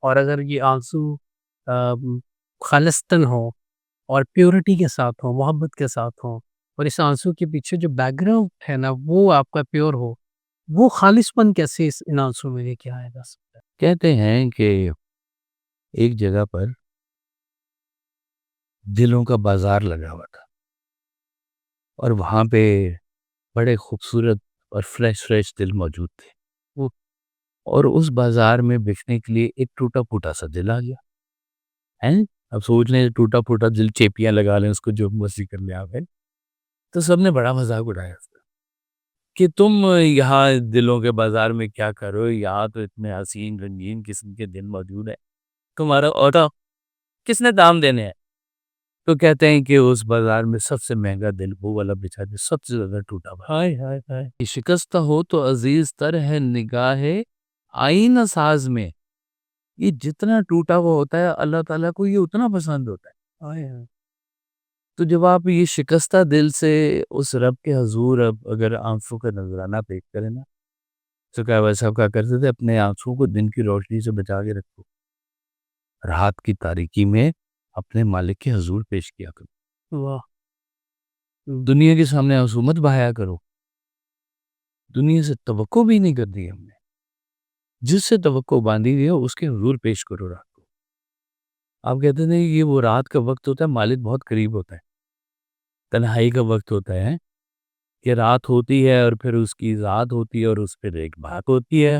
اور اگر یہ آنسو خالصتاً ہو اور پیورٹی کے ساتھ ہو، محبت کے ساتھ ہو، اور اس آنسو کے پیچھے جو بیک گراؤنڈ ہے نا وہ آپ کا پیور ہو، وہ خالص پن کیسے ان آنسو میں لے کے آیا جا سکتا کہتے ہیں کہ ایک جگہ پر دلوں کا بازار لگا ہوا تھا، اور وہاں پہ بڑے خوبصورت اور فریش دل موجود تھے، وہ اور اس بازار میں بکنے کے لیے ایک ٹوٹا پھوٹا سا دل آ گیا ہیں۔ اب سوچ لیں ٹوٹا پھوٹا دل، چیپیاں لگا لیں اس کو جو مرضی کر لیں آپ، تو سب نے بڑا مذاق اڑایا اس کا کہ تم یہاں دلوں کے بازار میں کیا کرو، یہاں تو اتنے حسین رنگین قسم کے دل موجود ہیں، تمہارا اور کس نے دام دینے ہیں؟ تو کہتے ہیں کہ اس بازار میں سب سے مہنگا دل وہ والا بچا جو سب سے زیادہ ٹوٹا ہوا، ہائے ہائے ہائے، کہ شکستہ ہو تو عزیز تر ہے نگاہ آئینہ ساز میں، یہ جتنا ٹوٹا ہوا ہوتا ہے اللہ تعالیٰ کو یہ اتنا پسند ہوتا ہے۔ ہائے ہائے، تو جب آپ یہ شکستہ دل سے اس رب کے حضور اب اگر آنسوں کا نذرانہ پیش کریں نا، تو کیا ویسا کیا کرتے تھے، اپنے آنسوں کو دن کی روشنی سے بچا کے رکھو، رات کی تاریکی میں اپنے مالک کے حضور پیش کیا کرو، واہ، دنیا کے سامنے آنسو مت بہایا کرو، دنیا سے توقع بھی نہیں کرتی ہم نے، جس سے توقع باندھی ہوئی ہے اس کے حضور پیش کرو رات کو۔ آپ کہتے ہیں یہ وہ رات کا وقت ہوتا ہے، مالک بہت قریب ہوتا ہے، تنہائی کا وقت ہوتا ہے کہ رات ہوتی ہے اور پھر اس کی ذات ہوتی ہے اور اس پہ ایک بات ہوتی ہے